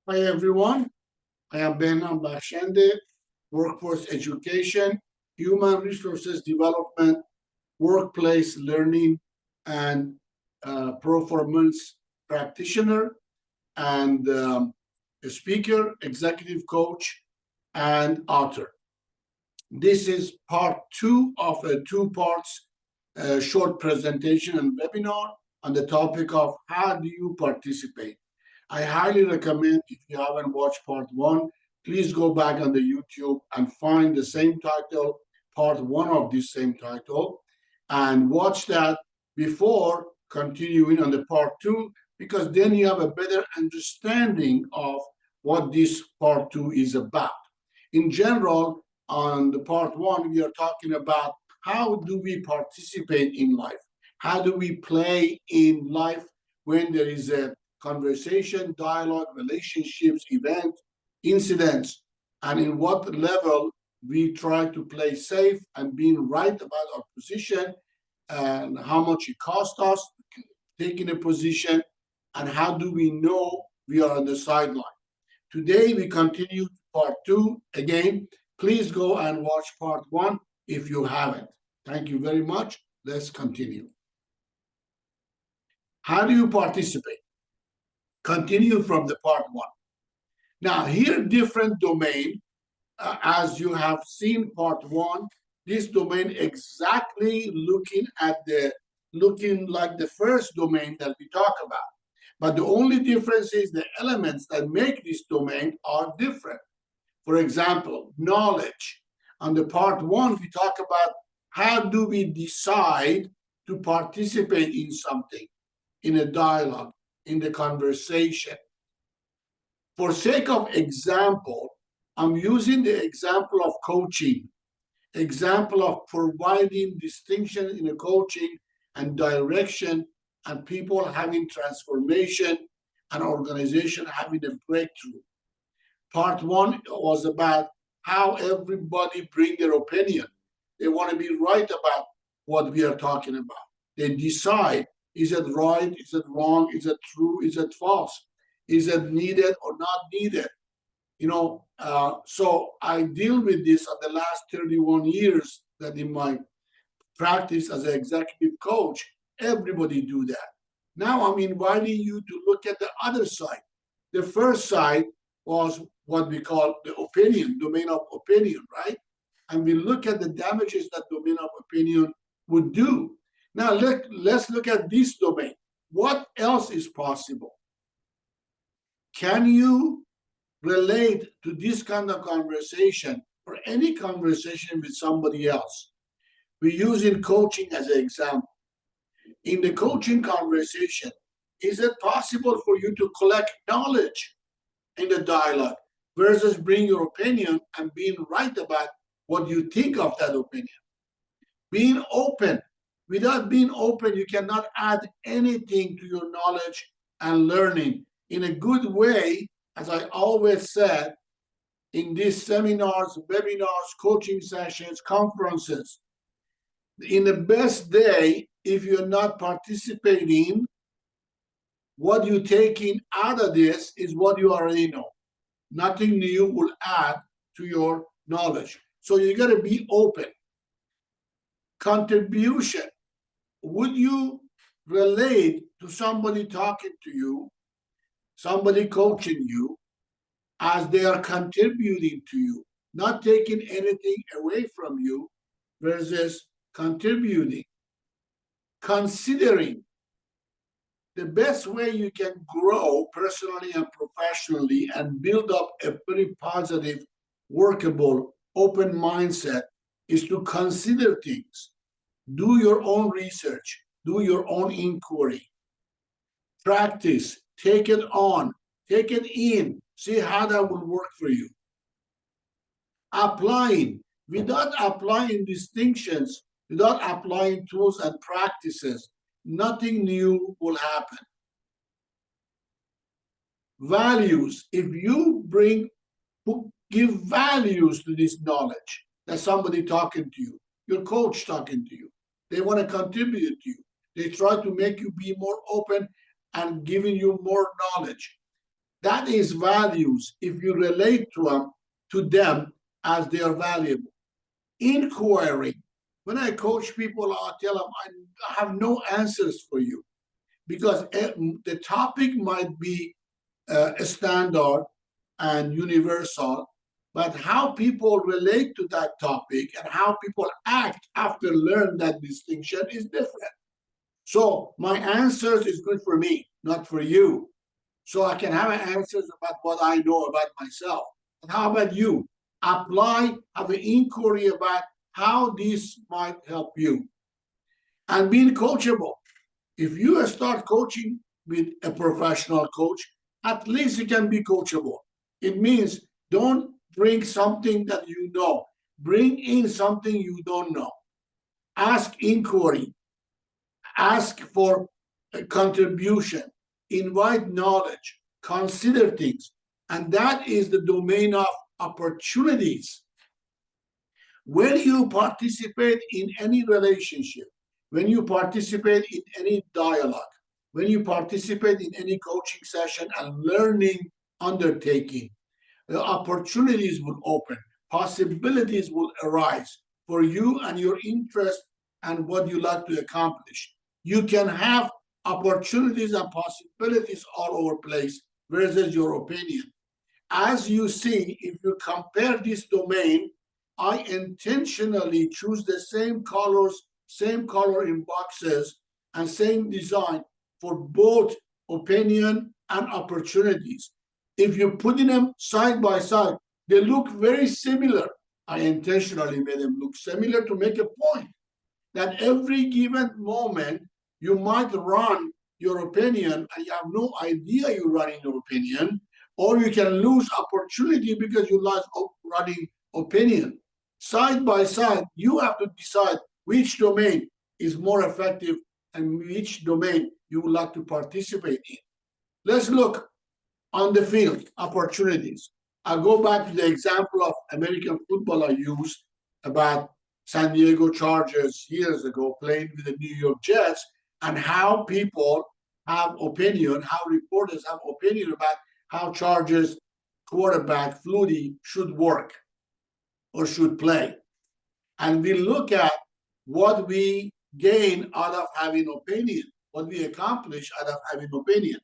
Hi everyone, I am Behnam Bakhshandeh, Workforce Education, Human Resources Development, Workplace Learning, and Performance Practitioner, and a speaker, executive coach, and author. This is part two of a two-parts short presentation and webinar on the topic of how do you participate. I highly recommend, if you haven't watched part one, please go back on the YouTube and find the same title, part one of this same title, and watch that before continuing on the part two, because then you have a better understanding of what this part two is about. In general, on the part one, we are talking about how do we participate in life? How do we play in life when there is a conversation, dialogue, relationships, event, incidents, and in what level we try to play safe and being right about our position and how much it costs us taking a position, and how do we know we are on the sideline. Today we continue part two. Again, please go and watch part one if you haven't. Thank you very much. Let's continue. How do you participate? Continue from the part one. Now, here different domain, as you have seen part one, this domain exactly looking like the first domain that we talk about. But the only difference is the elements that make this domain are different. For example, knowledge. On the part one, we talk about how do we decide to participate in something, in a dialogue, in the conversation. For sake of example, I'm using the example of coaching, example of providing distinction in a coaching and direction, and people having transformation and organization having a breakthrough. Part one was about how everybody bring their opinion. They want to be right about what we are talking about. They decide, is it right, is it wrong, is it true, is it false, is it needed or not needed? So I deal with this on the last 31 years that in my practice as an executive coach, everybody do that. Now I'm inviting you to look at the other side. The first side was what we call the opinion, domain of opinion, right? And we look at the damages that domain of opinion would do. Now let's look at this domain. What else is possible? Can you relate to this kind of conversation or any conversation with somebody else? We use in coaching as an example. In the coaching conversation, is it possible for you to collect knowledge in the dialogue versus bring your opinion and being right about what you think of that opinion? Being open. Without being open, you cannot add anything to your knowledge and learning in a good way. As I always said, in these seminars, webinars, coaching sessions, conferences, in the best day, if you're not participating, what you're taking out of this is what you already know. Nothing new will add to your knowledge. So you got to be open. Contribution. Would you relate to somebody talking to you, somebody coaching you, as they are contributing to you, not taking anything away from you versus contributing? Considering. The best way you can grow personally and professionally and build up a very positive, workable, open mindset is to consider things. Do your own research. Do your own inquiry. Practice. Take it on. Take it in. See how that will work for you. Applying. Without applying distinctions, without applying tools and practices, nothing new will happen. Values. If you give values to this knowledge that somebody talking to you, your coach talking to you, they want to contribute to you. They try to make you be more open and giving you more knowledge. That is values if you relate to them as they are valuable. Inquiry. When I coach people, I'll tell them I have no answers for you because the topic might be a standard and universal, but how people relate to that topic and how people act after learn that distinction is different. So my answers is good for me, not for you. So I can have answers about what I know about myself. And how about you? Apply, have an inquiry about how this might help you. And being coachable. If you start coaching with a professional coach, at least you can be coachable. It means don't bring something that you know. Bring in something you don't know. Ask inquiry. Ask for a contribution. Invite knowledge. Consider things. And that is the domain of opportunities. When you participate in any relationship, when you participate in any dialogue, when you participate in any coaching session and learning undertaking, the opportunities will open, possibilities will arise for you and your interest and what you like to accomplish. You can have opportunities and possibilities all over the place versus your opinion. As you see, if you compare this domain, I intentionally choose the same colors, same color in boxes, and same design for both opinion and opportunities. If you put them side by side, they look very similar. I intentionally made them look similar to make a point that every given moment you might run your opinion and you have no idea you're running your opinion, or you can lose opportunity because you lost running opinion. Side by side, you have to decide which domain is more effective and which domain you would like to participate in. Let's look on the field, opportunities. I'll go back to the example of American football I used about San Diego Chargers years ago playing with the New York Jets, and how people have opinion, how reporters have opinion about how Chargers quarterback Flutie should work or should play. And we look at what we gain out of having opinion, what we accomplish out of having opinion.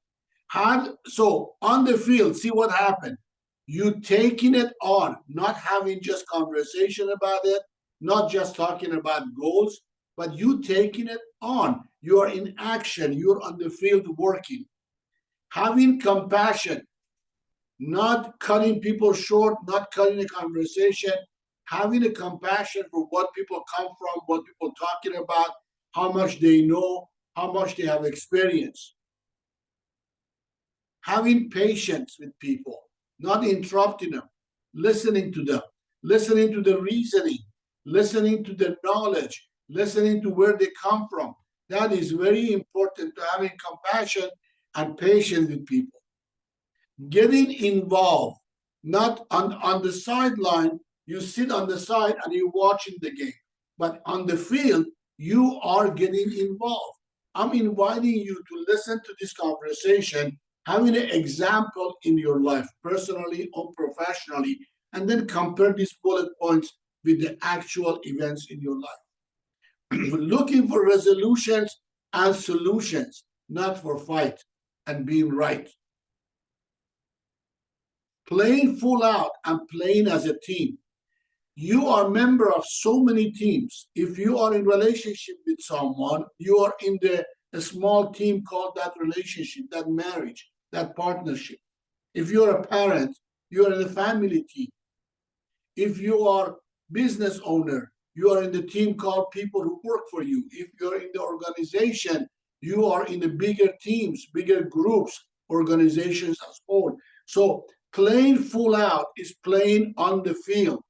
So on the field, see what happened. You taking it on, not having just conversation about it, not just talking about goals, but you taking it on. You are in action. You're on the field working. Having compassion, not cutting people short, not cutting a conversation, having a compassion for what people come from, what people talking about, how much they know, how much they have experienced. Having patience with people, not interrupting them, listening to them, listening to the reasoning, listening to the knowledge, listening to where they come from. That is very important, to having compassion and patience with people. Getting involved, not on the sideline, you sit on the side and you're watching the game. But on the field, you are getting involved. I'm inviting you to listen to this conversation, having an example in your life, personally or professionally, and then compare these bullet points with the actual events in your life. Looking for resolutions and solutions, not for fight and being right. Playing full out and playing as a team. You are a member of so many teams. If you are in relationship with someone, you are in a small team called that relationship, that marriage, that partnership. If you're a parent, you are in a family team. If you are business owner, you are in the team called people who work for you. If you're in the organization, you are in the bigger teams, bigger groups, organizations as whole. So playing full out is playing on the field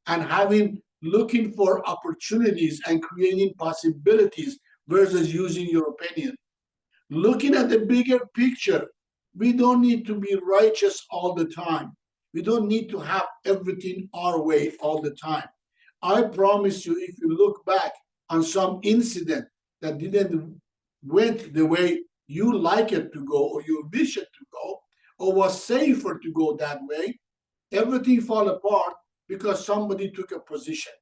and looking for opportunities and creating possibilities versus using your opinion. Looking at the bigger picture, we don't need to be righteous all the time. We don't need to have everything our way all the time. I promise you, if you look back on some incident that didn't went the way you like it to go or you wish it to go, or was safer to go that way, everything fall apart because somebody took a position.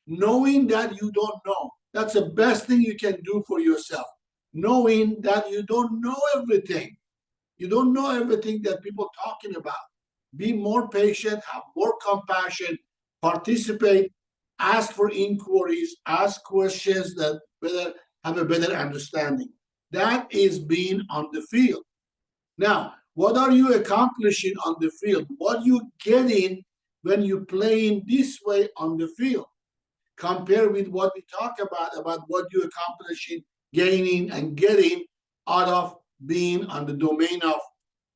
Knowing that you don't know, that's the best thing you can do for yourself. Knowing that you don't know everything. You don't know everything that people are talking about. Be more patient, have more compassion, participate, ask for inquiries, ask questions that have a better understanding. That is being on the field. Now, what are you accomplishing on the field? What are you getting when you're playing this way on the field? Compare with what we talk about what you're accomplishing, gaining, and getting out of being on the domain of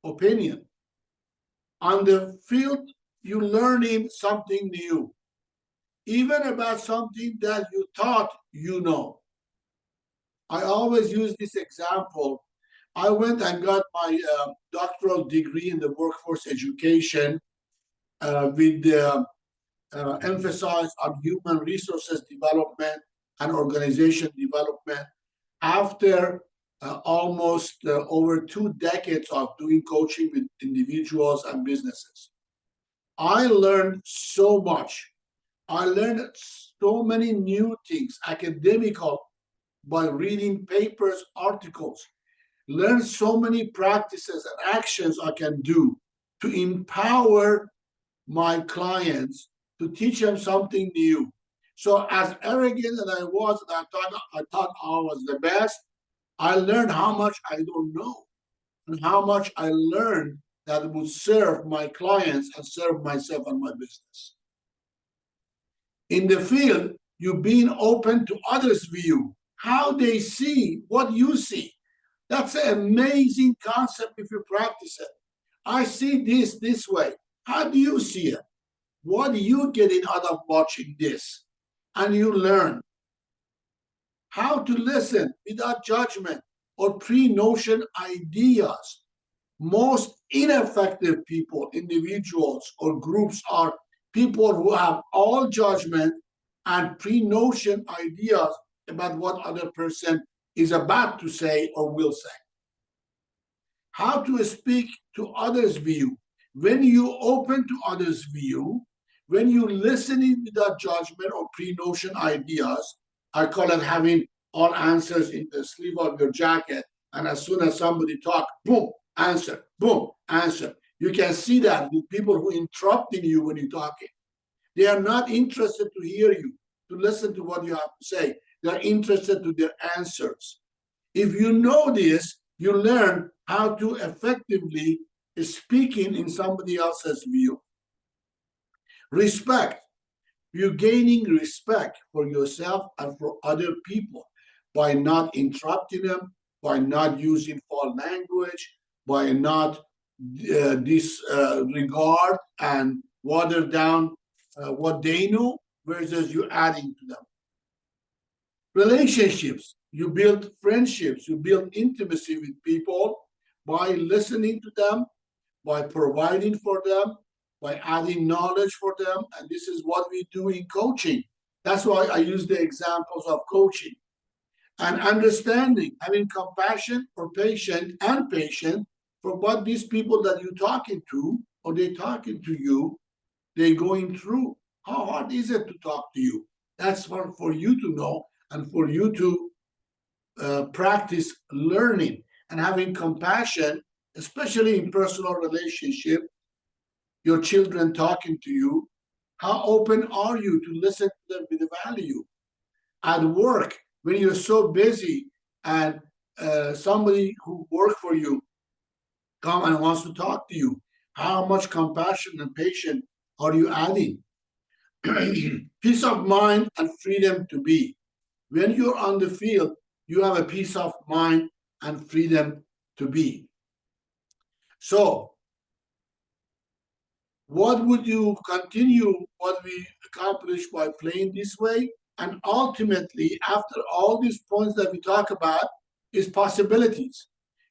opinion. On the field, you're learning something new, even about something that you thought you know. I always use this example. I went and got my doctoral degree in the workforce education with the emphasis on human resources development and organization development after almost over 2 decades of doing coaching with individuals and businesses. I learned so much. I learned so many new things, academical, by reading papers, articles. Learn so many practices and actions I can do to empower my clients, to teach them something new. So as arrogant as I was, and I thought I was the best, I learned how much I don't know and how much I learned that would serve my clients and serve myself and my business. In the field, you're being open to others' view, how they see what you see. That's an amazing concept if you practice it. I see this way. How do you see it? What are you getting out of watching this? And you learn how to listen without judgment or pre-notion ideas. Most ineffective people, individuals or groups, are people who have all judgment and pre-notion ideas about what other person is about to say or will say. How to speak to others' view. When you open to others' view, when you listening without judgment or pre-notion ideas, I call it having all answers in the sleeve of your jacket, and as soon as somebody talk, boom, answer, boom, answer. You can see that with people who interrupting you when you're talking. They are not interested to hear you, to listen to what you have to say. They are interested to their answers. If you know this, you learn how to effectively speaking in somebody else's view. Respect. You're gaining respect for yourself and for other people by not interrupting them, by not using foul language, by not disregard and water down what they know versus you adding to them. Relationships. You build friendships, you build intimacy with people by listening to them, by providing for them, by adding knowledge for them. And this is what we do in coaching. That's why I use the examples of coaching. And understanding, having compassion or patient for what these people that you're talking to or they're talking to you, they're going through. How hard is it to talk to you? That's for you to know and for you to practice learning and having compassion, especially in personal relationship, your children talking to you. How open are you to listen to them with value? At work, when you're so busy and somebody who works for you come and wants to talk to you, how much compassion and patience are you adding? Peace of mind and freedom to be. When you're on the field, you have a peace of mind and freedom to be. So, what would you continue what we accomplished by playing this way? And ultimately, after all these points that we talk about, is possibilities.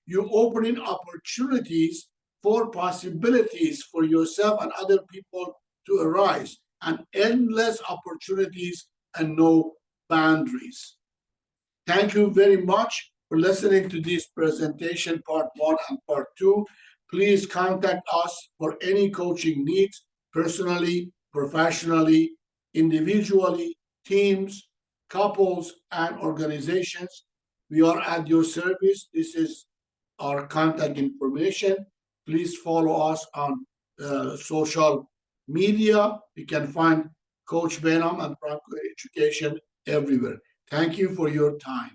You're opening opportunities for possibilities for yourself and other people to arise, and endless opportunities and no boundaries. Thank you very much for listening to this presentation, part 1 and part 2. Please contact us for any coaching needs, personally, professionally, individually, teams, couples, and organizations. We are at your service. This is our contact information. Please follow us on social media. You can find Coach Behnam and Practitioner Education everywhere. Thank you for your time.